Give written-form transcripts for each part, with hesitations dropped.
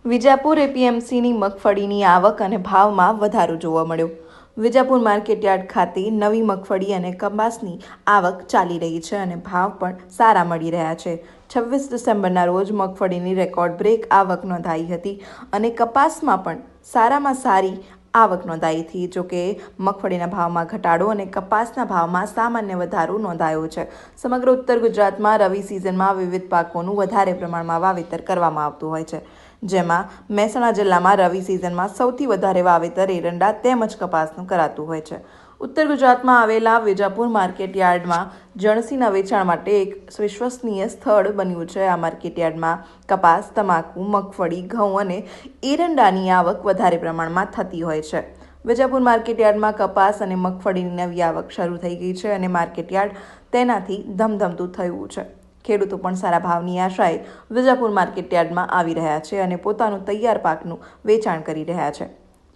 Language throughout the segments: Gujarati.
વિજાપુર એપીએમસીની મગફળીની આવક અને ભાવમાં વધારો જોવા મળ્યો। વિજાપુર માર્કેટયાર્ડ ખાતે નવી મગફળી અને કપાસની આવક ચાલી રહી છે અને ભાવ પણ સારા મળી રહ્યા છે। 26 ડિસેમ્બરના રોજ મગફળીની રેકોર્ડ બ્રેક આવક નોંધાઈ હતી અને કપાસમાં પણ સારામાં સારી આવક નોંધાઈ હતી। જોકે મગફળીના ભાવમાં ઘટાડો અને કપાસના ભાવમાં સામાન્ય વધારો નોંધાયો છે। સમગ્ર ઉત્તર ગુજરાતમાં રવિ સિઝનમાં વિવિધ પાકોનું વધારે પ્રમાણમાં વાવેતર કરવામાં આવતું હોય છે, જેમાં મહેસાણા જિલ્લામાં રવિ સિઝનમાં સૌથી વધારે વાવેતર એરંડા તેમજ કપાસનું કરાતું હોય છે। ઉત્તર ગુજરાતમાં આવેલા વિજાપુર માર્કેટયાર્ડમાં જણસીના વેચાણ માટે એક વિશ્વસનીય સ્થળ બન્યું છે। આ માર્કેટયાર્ડમાં કપાસ, તમાકુ, મગફળી, ઘઉં અને એરંડાની આવક વધારે પ્રમાણમાં થતી હોય છે। વિજાપુર માર્કેટયાર્ડમાં કપાસ અને મગફળીની નવી આવક શરૂ થઈ ગઈ છે અને માર્કેટયાર્ડ તેનાથી ધમધમતું થયું છે। ખેડૂતો પણ સારા ભાવની આશાએ વિજાપુર માર્કેટયાર્ડમાં આવી રહ્યા છે અને પોતાનું તૈયાર પાકનું વેચાણ કરી રહ્યા છે।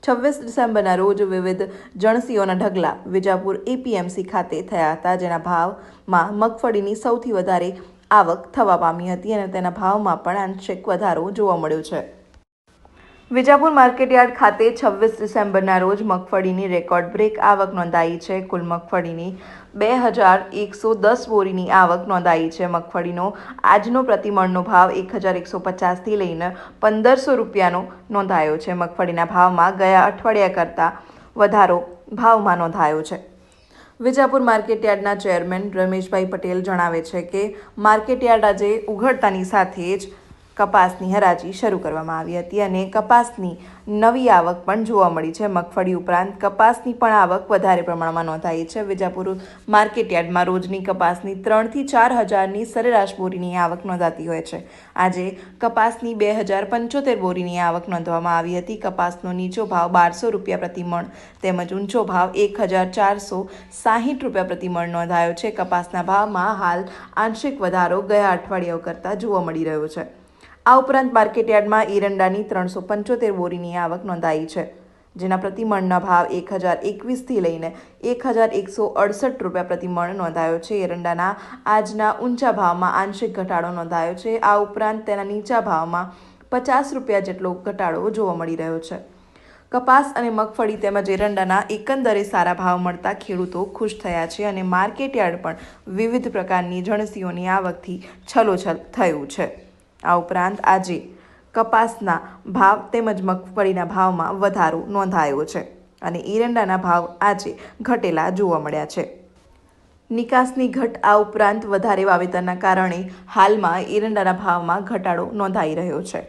26 ડિસેમ્બરના રોજ વિવિધ જણસીઓના ઢગલા વિજાપુર એપીએમસી ખાતે થયા હતા, જેના ભાવમાં મગફળીની સૌથી વધારે આવક થવા પામી હતી અને તેના ભાવમાં પણ આંશિક વધારો જોવા મળ્યો છે। વિજાપુર માર્કેટયાર્ડ ખાતે 26 ડિસેમ્બરના રોજ મગફળીની રેકોર્ડ બ્રેક આવક નોંધાઈ છે। કુલ મગફળીની 2110 બોરીની આવક નોંધાઈ છે। મગફળીનો આજનો પ્રતિમણનો ભાવ 1150થી લઈને 1500 રૂપિયાનો નોંધાયો છે। મગફળીના ભાવમાં ગયા અઠવાડિયા કરતાં વધારો ભાવમાં નોંધાયો છે। વિજાપુર માર્કેટયાર્ડના ચેરમેન રમેશભાઈ પટેલ જણાવે છે કે માર્કેટયાર્ડ આજે ઉઘડતાની સાથે જ કપાસની હરાજી શરૂ કરવામાં આવી હતી અને કપાસની નવી આવક પણ જોવા મળી છે। મગફળી ઉપરાંત કપાસની પણ આવક વધારે પ્રમાણમાં નોંધાઈ છે। વિજાપુર માર્કેટયાર્ડમાં રોજની કપાસની 3થી 4 હજારની સરેરાશ બોરીની આવક નોંધાતી હોય છે। આજે કપાસની 2075 બોરીની આવક નોંધવામાં આવી હતી। કપાસનો નીચો ભાવ 1200 રૂપિયા પ્રતિ મણ તેમજ ઊંચો ભાવ 1460 રૂપિયા પ્રતિ મણ નોંધાયો છે। કપાસના ભાવમાં હાલ આંશિક વધારો ગયા અઠવાડિયાઓ કરતાં જોવા મળી રહ્યો છે। આ ઉપરાંત માર્કેટયાર્ડમાં એરંડાની 375 બોરીની આવક નોંધાઈ છે, જેના પ્રતિમણના ભાવ 1021થી લઈને 1168 રૂપિયા પ્રતિ મણ નોંધાયો છે। એરંડાના આજના ઊંચા ભાવમાં આંશિક ઘટાડો નોંધાયો છે। આ ઉપરાંત તેના નીચા ભાવમાં 50 રૂપિયા જેટલો ઘટાડો જોવા મળી રહ્યો છે। કપાસ અને મગફળી તેમજ એરંડાના એકંદરે સારા ભાવ મળતા ખેડૂતો ખુશ થયા છે અને માર્કેટયાર્ડ પણ વિવિધ પ્રકારની જણસીઓની આવકથી છલોછલ થયું છે। આ ઉપરાંત આજે કપાસના ભાવ તેમજ મગફળીના ભાવમાં વધારો નોંધાયો છે અને એરંડાના ભાવ આજે ઘટેલા જોવા મળ્યા છે। નિકાસની ઘટ આ ઉપરાંત વધારે વાવેતરના કારણે હાલમાં એરંડાના ભાવમાં ઘટાડો નોંધાઈ રહ્યો છે।